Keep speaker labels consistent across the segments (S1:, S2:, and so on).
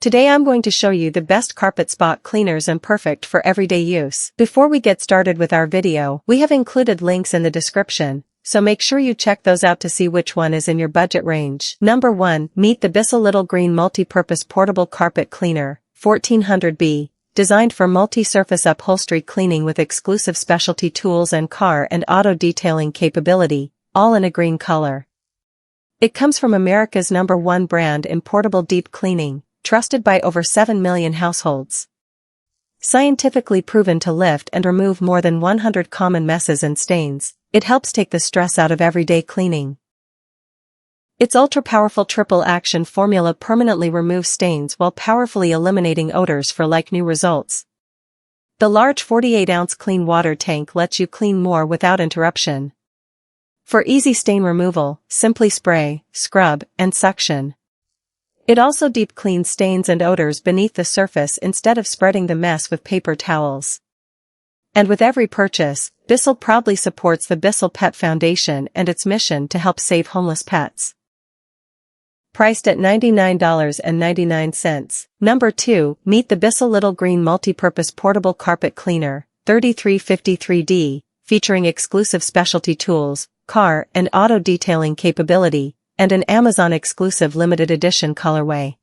S1: Today I'm going to show you the best carpet spot cleaners and perfect for everyday use. Before we get started with our video, we have included links in the description, so make sure you check those out to see which one is in your budget range. Number 1. Meet the BISSELL Little Green Multi-Purpose Portable Carpet Cleaner, 1400B. Designed for multi-surface upholstery cleaning with exclusive specialty tools and car and auto detailing capability, all in a green color. It comes from America's #1 brand in portable deep cleaning, trusted by over 7 million households. Scientifically proven to lift and remove more than 100 common messes and stains, it helps take the stress out of everyday cleaning. Its ultra-powerful triple-action formula permanently removes stains while powerfully eliminating odors for like-new results. The large 48-ounce clean water tank lets you clean more without interruption. For easy stain removal, simply spray, scrub, and suction. It also deep cleans stains and odors beneath the surface instead of spreading the mess with paper towels. And with every purchase, BISSELL proudly supports the BISSELL Pet Foundation and its mission to help save homeless pets. Priced at $99.99. Number 2. Meet the BISSELL Little Green Multi-Purpose Portable Carpet Cleaner, 3353D, featuring exclusive specialty tools, car and auto detailing capability, and an Amazon-exclusive limited edition colorway.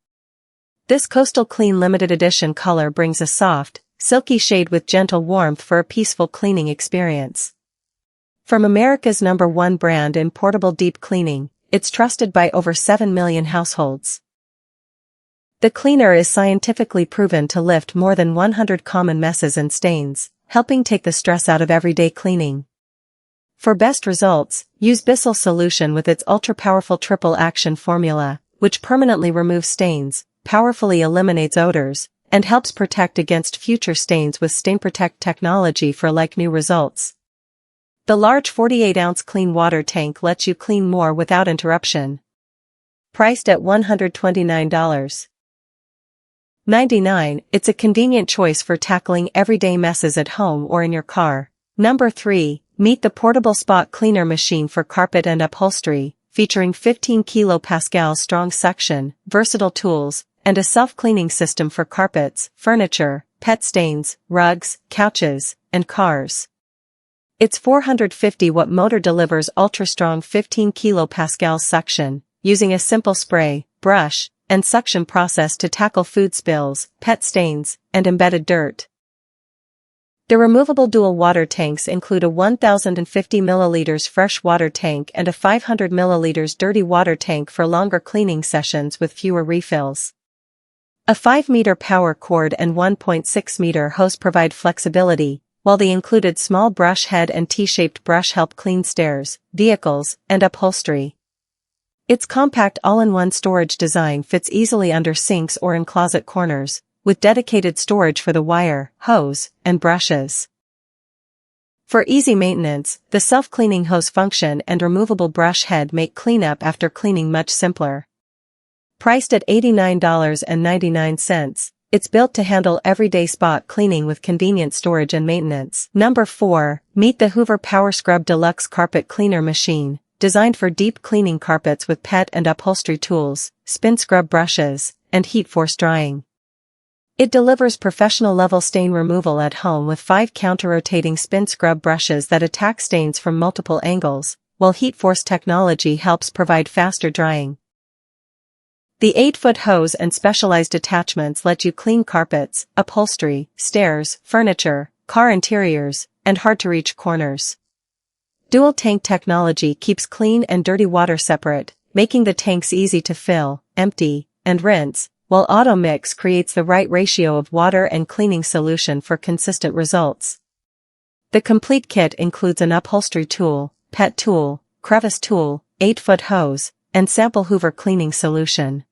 S1: This Coastal Clean limited edition color brings a soft, silky shade with gentle warmth for a peaceful cleaning experience. From America's #1 brand in portable deep cleaning, it's trusted by over 7 million households. The cleaner is scientifically proven to lift more than 100 common messes and stains, helping take the stress out of everyday cleaning. For best results, use BISSELL solution with its ultra-powerful triple-action formula, which permanently removes stains, powerfully eliminates odors, and helps protect against future stains with Stain Protect technology for like-new results. The large 48-ounce clean water tank lets you clean more without interruption. Priced at $129.99, it's a convenient choice for tackling everyday messes at home or in your car. Number 3. Meet the Portable Spot Cleaner Machine for Carpet and Upholstery, featuring 15 kPa strong suction, versatile tools, and a self-cleaning system for carpets, furniture, pet stains, rugs, couches, and cars. Its 450-watt motor delivers ultra-strong 15 kPa suction, using a simple spray, brush, and suction process to tackle food spills, pet stains, and embedded dirt. The removable dual water tanks include a 1,050 ml fresh water tank and a 500 ml dirty water tank for longer cleaning sessions with fewer refills. A 5-meter power cord and 1.6-meter hose provide flexibility, while the included small brush head and T-shaped brush help clean stairs, vehicles, and upholstery. Its compact all-in-one storage design fits easily under sinks or in closet corners, with dedicated storage for the wire, hose, and brushes. For easy maintenance, the self-cleaning hose function and removable brush head make cleanup after cleaning much simpler. Priced at $89.99, it's built to handle everyday spot cleaning with convenient storage and maintenance. Number 4. Meet the Hoover PowerScrub Deluxe Carpet Cleaner Machine, designed for deep cleaning carpets with pet and upholstery tools, spin scrub brushes, and heat force drying. It delivers professional-level stain removal at home with 5 counter-rotating spin scrub brushes that attack stains from multiple angles, while heat force technology helps provide faster drying. The 8-foot hose and specialized attachments let you clean carpets, upholstery, stairs, furniture, car interiors, and hard-to-reach corners. Dual tank technology keeps clean and dirty water separate, making the tanks easy to fill, empty, and rinse, while Auto Mix creates the right ratio of water and cleaning solution for consistent results. The complete kit includes an upholstery tool, pet tool, crevice tool, 8-foot hose, and sample Hoover cleaning solution.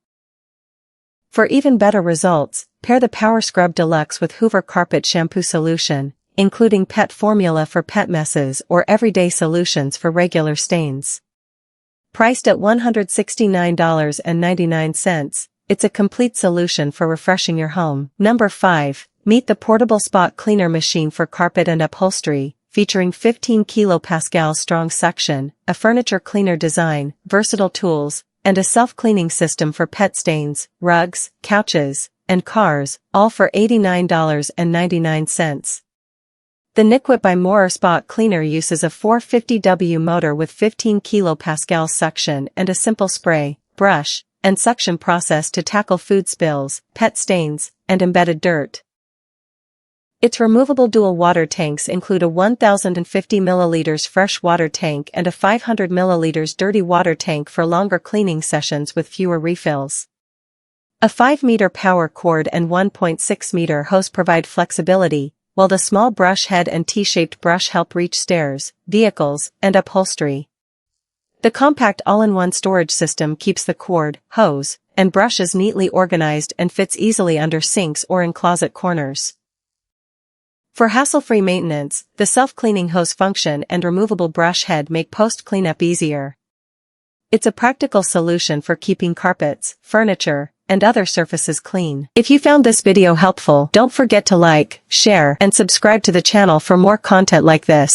S1: For even better results, pair the PowerScrub Deluxe with Hoover Carpet Shampoo Solution, including pet formula for pet messes or everyday solutions for regular stains. Priced at $169.99, it's a complete solution for refreshing your home. Number 5. Meet the Portable Spot Cleaner Machine for Carpet and Upholstery, featuring 15 kPa strong suction, a furniture cleaner design, versatile tools, and a self-cleaning system for pet stains, rugs, couches, and cars, all for $89.99. The Niquit by Moorer Spot Cleaner uses a 450W motor with 15 kPa suction and a simple spray, brush, and suction process to tackle food spills, pet stains, and embedded dirt. Its removable dual water tanks include a 1050 ml fresh water tank and a 500 ml dirty water tank for longer cleaning sessions with fewer refills. A 5-meter power cord and 1.6-meter hose provide flexibility, while the small brush head and T-shaped brush help reach stairs, vehicles, and upholstery. The compact all-in-one storage system keeps the cord, hose, and brushes neatly organized and fits easily under sinks or in closet corners. For hassle-free maintenance, the self-cleaning hose function and removable brush head make post-cleanup easier. It's a practical solution for keeping carpets, furniture, and other surfaces clean. If you found this video helpful, don't forget to like, share, and subscribe to the channel for more content like this.